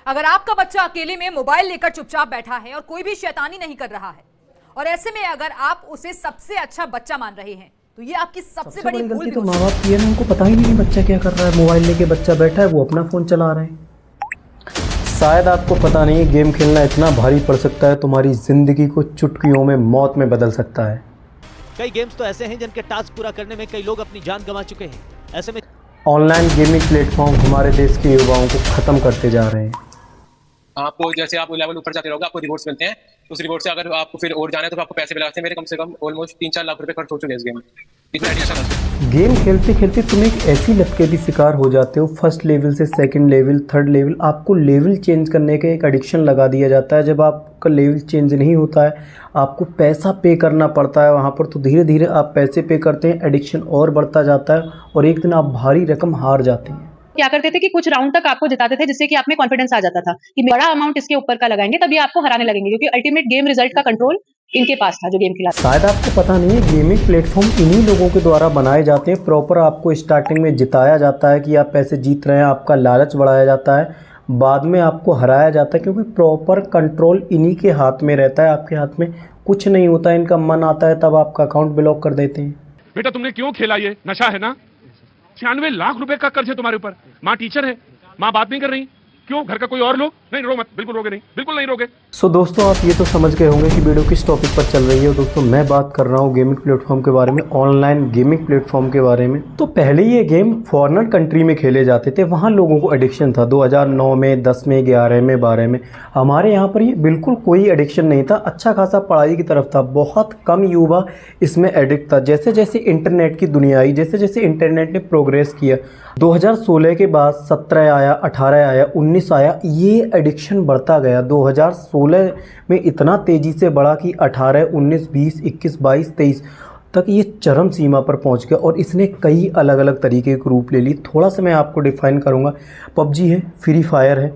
अगर आपका बच्चा अकेले में मोबाइल लेकर चुपचाप बैठा है और कोई भी शैतानी नहीं कर रहा है, और ऐसे में अगर आप उसे सबसे अच्छा बच्चा मान रहे हैं, तो ये आपकी सबसे बड़ी गलती तो माँ बाप की है ना। उनको पता ही नहीं बच्चा क्या कर रहा है। मोबाइल लेके बच्चा बैठा है, वो अपना फ़ोन चला रहे हैं। शायद आपको पता नहीं है, गेम खेलना इतना भारी पड़ सकता है, तुम्हारी ज़िंदगी को चुटकियों में मौत में बदल सकता है। कई गेम्स तो ऐसे हैं जिनके टास्क पूरा करने में कई लोग अपनी जान गंवा चुके हैं। ऐसे में ऑनलाइन गेमिंग प्लेटफॉर्म हमारे देश के युवाओं को ख़त्म करते जा रहे हैं। आपको जैसे आप लेवल ऊपर जाते रहोगे, आपको रिवॉर्ड्स मिलते हैं। उस रिवॉर्ड से अगर आपको फिर और जाना है तो आपको पैसे भी लगाते हैं। मेरे कम से कम ऑलमोस्ट 3-4 लाख रुपए खर्च हो चुके हैं इस गेम में। इतना एडिक्शन है। गेम खेलते खेलते तुम एक ऐसी लत के भी शिकार हो जाते हो, फर्स्ट लेवल से सेकंड लेवल, थर्ड लेवल, आपको लेवल चेंज करने का एक एडिक्शन लगा दिया जाता है। जब आपका लेवल चेंज नहीं होता है, आपको पैसा पे करना पड़ता है वहाँ पर, तो धीरे धीरे आप पैसे पे करते हैं, एडिक्शन और बढ़ता जाता है और एक दिन आप भारी रकम हार जाते हैं। क्या करते थे कि कुछ राउंड तक आपको जिताते थे, जिससे कि आप में कॉन्फिडेंस आ जाता था कि बड़ा अमाउंट इसके ऊपर का लगाएंगे तभी आपको हराने लगेंगे, क्योंकि अल्टीमेट गेम रिजल्ट का कंट्रोल इनके पास था जो गेम खिलाते। शायद आपको पता नहीं है, गेमिंग प्लेटफॉर्म इन्हीं लोगों के द्वारा बनाए जाते हैं। प्रॉपर आपको स्टार्टिंग में जिताया जाता है कि आप पैसे जीत रहे हैं, आपका लालच बढ़ाया जाता है, बाद में आपको हराया जाता है, क्योंकि प्रॉपर कंट्रोल इन्हीं के हाथ में रहता है। आपके हाथ में कुछ नहीं होता है। इनका मन आता है तब आपका अकाउंट ब्लॉक कर देते हैं। बेटा तुमने क्यों खेला? ये नशा है ना। 96 लाख रुपए का कर्ज है तुम्हारे ऊपर। माँ टीचर है, माँ बात नहीं कर रही। क्यों? घर का कोई और लोग? नहीं, रो मत, बिल्कुल रोगे नहीं, बिल्कुल नहीं रोगे। सो दोस्तों, आप ये तो समझ गए होंगे कि वीडियो किस टॉपिक पर चल रही है। दोस्तों, मैं बात कर रहा हूँ गेमिंग प्लेटफॉर्म के बारे में, ऑनलाइन गेमिंग प्लेटफॉर्म के बारे में। तो पहले ये गेम फॉरेनर कंट्री में खेले जाते थे, वहाँ लोगों को एडिक्शन था। 2009 में, 10 में, 11 में, 12 में। हमारे यहाँ पर ये बिल्कुल कोई एडिक्शन नहीं था। अच्छा खासा पढ़ाई की तरफ था, बहुत कम युवा इसमें एडिक्ट था। जैसे जैसे इंटरनेट की दुनिया आई, जैसे जैसे इंटरनेट ने प्रोग्रेस किया, 2016 के बाद 17 आया, 18 आया, 19 आया, ये एडिक्शन बढ़ता गया। 2016 में इतना तेज़ी से बढ़ा कि 18, 19, 20, 21, 22, 23 तक ये चरम सीमा पर पहुंच गया और इसने कई अलग अलग तरीके के रूप ले ली। थोड़ा सा मैं आपको डिफ़ाइन करूंगा। पबजी है, फ्री फायर है,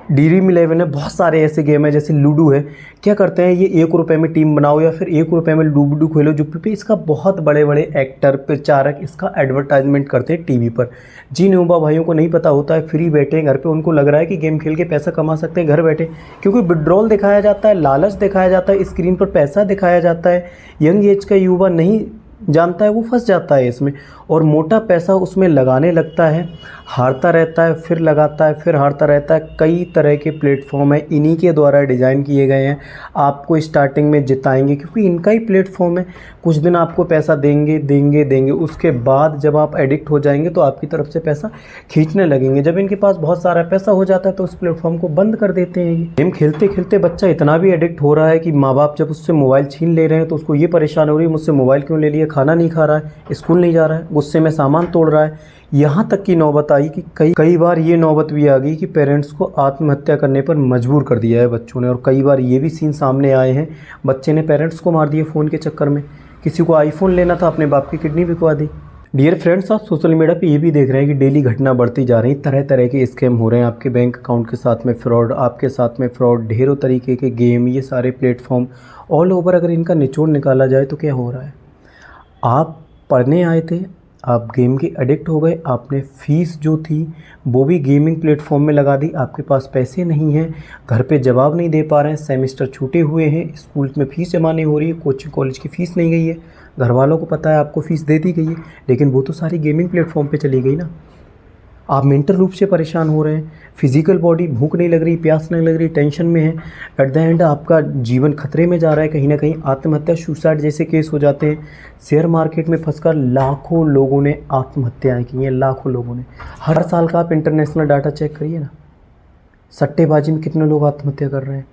ड्रीम 11 है, बहुत सारे ऐसे गेम है, जैसे लूडो है। क्या करते हैं ये, 1 रुपये में टीम बनाओ या फिर 1 रुपये में लूडो खेलो। जो पे इसका बहुत बड़े बड़े एक्टर प्रचारक इसका एडवर्टाइजमेंट करते हैं टीवी पर। जिन युवा भाइयों को नहीं पता होता है, फ्री बैठे हैं घर पे, उनको लग रहा है कि गेम खेल के पैसा कमा सकते हैं घर बैठे, क्योंकि विड्रॉल दिखाया जाता है, लालच दिखाया जाता है, स्क्रीन पर पैसा दिखाया जाता है। यंग एज का युवा नहीं जानता है, वो फंस जाता है इसमें और मोटा पैसा उसमें लगाने लगता है, हारता रहता है, फिर लगाता है, फिर हारता रहता है। कई तरह के प्लेटफॉर्म हैं, इन्हीं के द्वारा डिज़ाइन किए गए हैं। आपको स्टार्टिंग में जिताएंगे, क्योंकि इनका ही प्लेटफॉर्म है। कुछ दिन आपको पैसा देंगे देंगे देंगे, उसके बाद जब आप एडिक्ट हो जाएंगे तो आपकी तरफ से पैसा खींचने लगेंगे। जब इनके पास बहुत सारा पैसा हो जाता है तो उस प्लेटफॉर्म को बंद कर देते हैं। ये गेम खेलते खेलते बच्चा इतना भी एडिक्ट हो रहा है कि माँ बाप जब उससे मोबाइल छीन ले रहे हैं तो उसको ये परेशान हो रही है, मुझसे मोबाइल क्यों ले लिया, खाना नहीं खा रहा है, स्कूल नहीं जा रहा है, गुस्से में सामान तोड़ रहा है। यहाँ तक की नौबत आई कि कई बार ये नौबत भी आ गई कि पेरेंट्स को आत्महत्या करने पर मजबूर कर दिया है बच्चों ने। और कई बार ये भी सीन सामने आए हैं, बच्चे ने पेरेंट्स को मार दिया फ़ोन के चक्कर में। किसी को आईफोन लेना था, अपने बाप की किडनी बिकवा दी। डियर फ्रेंड्स, आप सोशल मीडिया पे ये भी देख रहे हैं कि डेली घटना बढ़ती जा रही, तरह तरह के स्कैम हो रहे हैं। आपके बैंक अकाउंट के साथ में फ्रॉड, आपके साथ में फ्रॉड, ढेरों तरीके के गेम, ये सारे प्लेटफॉर्म ऑल ओवर। अगर इनका निचोड़ निकाला जाए तो क्या हो रहा है? आप पढ़ने आए थे, आप गेम के एडिक्ट हो गए, आपने फ़ीस जो थी वो भी गेमिंग प्लेटफॉर्म में लगा दी। आपके पास पैसे नहीं हैं, घर पे जवाब नहीं दे पा रहे हैं, सेमेस्टर छूटे हुए हैं, स्कूल में फ़ीस जमा नहीं हो रही है, कोचिंग कॉलेज की फ़ीस नहीं गई है, घर वालों को पता है आपको फ़ीस दे दी गई है, लेकिन वो तो सारी गेमिंग प्लेटफॉर्म पे चली गई ना। आप मेंटल रूप से परेशान हो रहे हैं, फिजिकल बॉडी, भूख नहीं लग रही, प्यास नहीं लग रही, टेंशन में है। एट द एंड आपका जीवन खतरे में जा रहा है, कहीं ना कहीं आत्महत्या, सुसाइड जैसे केस हो जाते हैं। शेयर मार्केट में फंसकर लाखों लोगों ने आत्महत्याएं की हैं, लाखों लोगों ने। हर साल का आप इंटरनेशनल डाटा चेक करिए ना, सट्टेबाजी में कितने लोग आत्महत्या कर रहे हैं।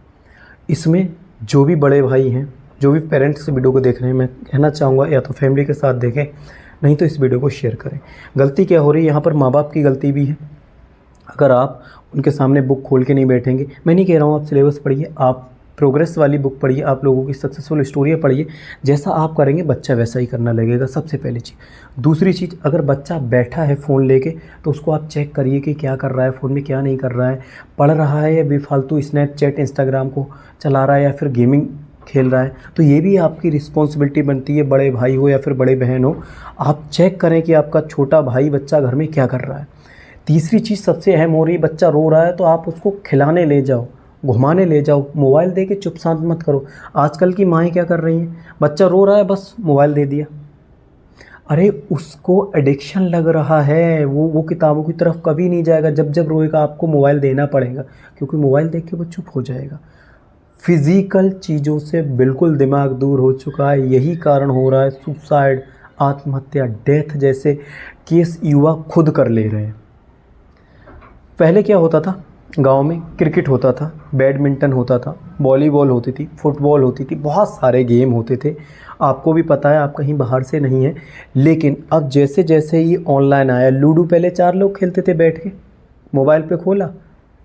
इसमें जो भी बड़े भाई हैं, जो भी पेरेंट्स इस वीडियो को देख रहे हैं, मैं कहना चाहूँगा या तो फैमिली के साथ देखें, नहीं तो इस वीडियो को शेयर करें। गलती क्या हो रही है यहाँ पर? माँ बाप की गलती भी है। अगर आप उनके सामने बुक खोल के नहीं बैठेंगे, मैं नहीं कह रहा हूँ आप सिलेबस पढ़िए, आप प्रोग्रेस वाली बुक पढ़िए, आप लोगों की सक्सेसफुल स्टोरियाँ पढ़िए। जैसा आप करेंगे बच्चा वैसा ही करना लगेगा, सबसे पहली चीज़। दूसरी चीज़, अगर बच्चा बैठा है फ़ोन लेके तो उसको आप चेक करिए कि क्या कर रहा है फ़ोन में, क्या नहीं कर रहा है, पढ़ रहा है या बेफालतू स्नैपचैट, इंस्टाग्राम को चला रहा है या फिर गेमिंग खेल रहा है। तो ये भी आपकी रिस्पॉन्सिबिलिटी बनती है, बड़े भाई हो या फिर बड़े बहन हो, आप चेक करें कि आपका छोटा भाई बच्चा घर में क्या कर रहा है। तीसरी चीज़ सबसे अहम हो रही है, बच्चा रो रहा है तो आप उसको खिलाने ले जाओ, घुमाने ले जाओ, मोबाइल दे के चुप शांत मत करो। आजकल की माएँ क्या कर रही हैं, बच्चा रो रहा है बस मोबाइल दे दिया। अरे उसको एडिक्शन लग रहा है, वो किताबों की तरफ कभी नहीं जाएगा। जब जब रोएगा आपको मोबाइल देना पड़ेगा, क्योंकि मोबाइल देख के वो चुप हो जाएगा। फिज़िकल चीज़ों से बिल्कुल दिमाग दूर हो चुका है। यही कारण हो रहा है सुसाइड, आत्महत्या, डेथ जैसे केस युवा खुद कर ले रहे हैं। पहले क्या होता था, गांव में क्रिकेट होता था, बैडमिंटन होता था, वॉलीबॉल होती थी, फुटबॉल होती थी, बहुत सारे गेम होते थे। आपको भी पता है, आप कहीं बाहर से नहीं हैं। लेकिन अब जैसे जैसे ये ऑनलाइन आया, लूडो पहले 4 लोग खेलते थे बैठ के, मोबाइल पे खोला,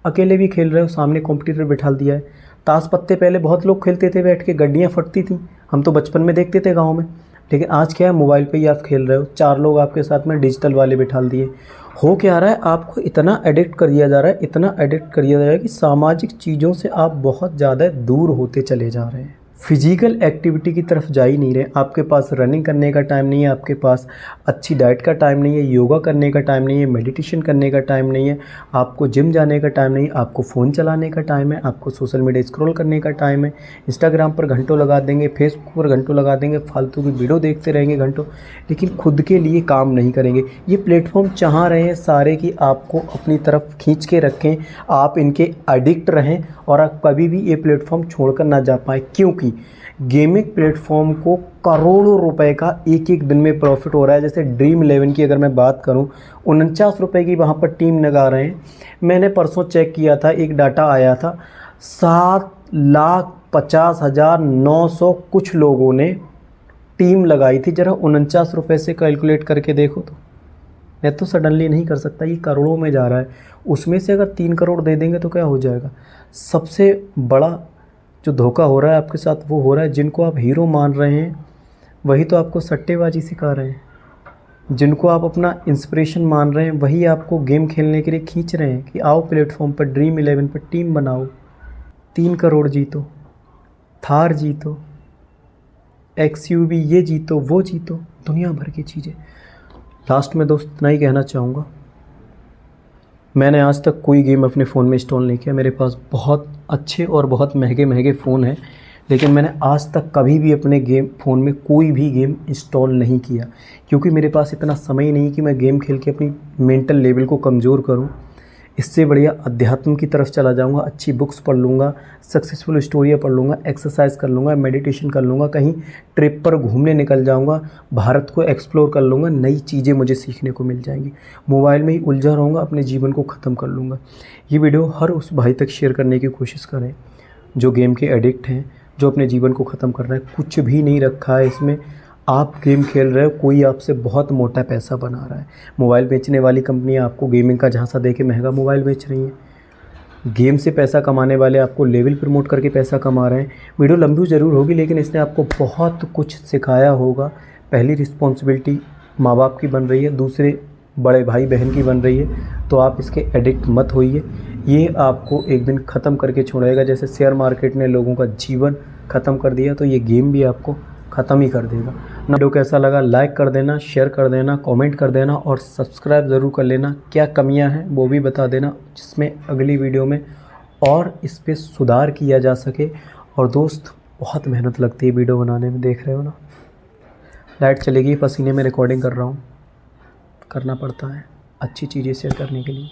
अकेले भी खेल रहे हो, सामने कंप्यूटर बिठा दिया है। ताश पत्ते पहले बहुत लोग खेलते थे बैठ के, गड्डियाँ फटती थी, हम तो बचपन में देखते थे गाँव में। लेकिन आज क्या है, मोबाइल पे ही आप खेल रहे हो, 4 लोग आपके साथ में डिजिटल वाले बिठा दिए। हो क्या रहा है, आपको इतना एडिक्ट कर दिया जा रहा है, इतना एडिक्ट कर दिया जा रहा है कि सामाजिक चीज़ों से आप बहुत ज़्यादा दूर होते चले जा रहे हैं। फिजिकल एक्टिविटी की तरफ जा ही नहीं रहे। आपके पास रनिंग करने का टाइम नहीं है, आपके पास अच्छी डाइट का टाइम नहीं है, योगा करने का टाइम नहीं है, मेडिटेशन करने का टाइम नहीं है, आपको जिम जाने का टाइम नहीं है, आपको फ़ोन चलाने का टाइम है, आपको सोशल मीडिया स्क्रॉल करने का टाइम है। इंस्टाग्राम पर घंटों लगा देंगे, फेसबुक पर घंटों लगा देंगे, फालतू की वीडियो देखते रहेंगे घंटों, लेकिन खुद के लिए काम नहीं करेंगे। ये प्लेटफॉर्म चाह रहे हैं सारे कि आपको अपनी तरफ खींच के रखें, आप इनके एडिक्ट रहें और आप कभी भी ये प्लेटफॉर्म छोड़कर ना जा पाए। क्योंकि गेमिंग प्लेटफॉर्म को करोड़ों रुपए का एक एक दिन में प्रॉफिट हो रहा है। जैसे ड्रीम 11 की अगर मैं बात करूं, 49 रुपये की वहाँ पर टीम लगा रहे हैं। मैंने परसों चेक किया था, एक डाटा आया था, 7,50,900 कुछ लोगों ने टीम लगाई थी। ज़रा 49 रुपये से कैलकुलेट करके देखो तो। मैं तो सडनली नहीं कर सकता, ये करोड़ों में जा रहा है। उसमें से अगर 3 करोड़ दे देंगे तो क्या हो जाएगा। सबसे बड़ा जो धोखा हो रहा है आपके साथ वो हो रहा है, जिनको आप हीरो मान रहे हैं वही तो आपको सट्टेबाजी सिखा रहे हैं। जिनको आप अपना इंस्पिरेशन मान रहे हैं वही आपको गेम खेलने के लिए खींच रहे हैं कि आओ प्लेटफॉर्म पर, ड्रीम 11 पर टीम बनाओ, 3 करोड़ जीतो, थार जीतो, XUV ये जीतो, वो जीतो, दुनिया भर की चीज़ें। लास्ट में दोस्त इतना ही कहना चाहूँगा, मैंने आज तक कोई गेम अपने फ़ोन में इंस्टॉल नहीं किया। मेरे पास बहुत अच्छे और बहुत महंगे महंगे फ़ोन हैं, लेकिन मैंने आज तक कभी भी अपने फ़ोन में कोई भी गेम इंस्टॉल नहीं किया, क्योंकि मेरे पास इतना समय नहीं कि मैं गेम खेल के अपनी मेंटल लेवल को कमज़ोर करूं। इससे बढ़िया अध्यात्म की तरफ चला जाऊंगा, अच्छी बुक्स पढ़ लूँगा, सक्सेसफुल स्टोरियाँ पढ़ लूँगा, एक्सरसाइज कर लूँगा, मेडिटेशन कर लूँगा, कहीं ट्रिप पर घूमने निकल जाऊँगा, भारत को एक्सप्लोर कर लूँगा, नई चीज़ें मुझे सीखने को मिल जाएंगी। मोबाइल में ही उलझा रहूँगा, अपने जीवन को ख़त्म कर लूँगा। ये वीडियो हर उस भाई तक शेयर करने की कोशिश करें जो गेम के एडिक्ट हैं, जो अपने जीवन को ख़त्म कर रहे हैं। कुछ भी नहीं रखा है इसमें, आप गेम खेल रहे हो, कोई आपसे बहुत मोटा पैसा बना रहा है। मोबाइल बेचने वाली कंपनियां आपको गेमिंग का झांसा दे के महंगा मोबाइल बेच रही हैं। गेम से पैसा कमाने वाले आपको लेवल प्रमोट करके पैसा कमा रहे हैं। वीडियो लंबी ज़रूर होगी, लेकिन इसने आपको बहुत कुछ सिखाया होगा। पहली रिस्पॉन्सिबिलिटी माँ बाप की बन रही है, दूसरे बड़े भाई बहन की बन रही है, तो आप इसके एडिक्ट मत होइए। ये आपको एक दिन ख़त्म करके छोड़ेगा। जैसे शेयर मार्केट ने लोगों का जीवन ख़त्म कर दिया, तो ये गेम भी आपको ख़त्म ही कर देगा। वीडियो कैसा लगा लाइक कर देना, शेयर कर देना, कमेंट कर देना और सब्सक्राइब ज़रूर कर लेना। क्या कमियां हैं वो भी बता देना, जिसमें अगली वीडियो में और इस पर सुधार किया जा सके। और दोस्त, बहुत मेहनत लगती है वीडियो बनाने में, देख रहे हो ना। लाइट चलेगी, पसीने में रिकॉर्डिंग कर रहा हूँ, करना पड़ता है अच्छी चीज़ें शेयर करने के लिए।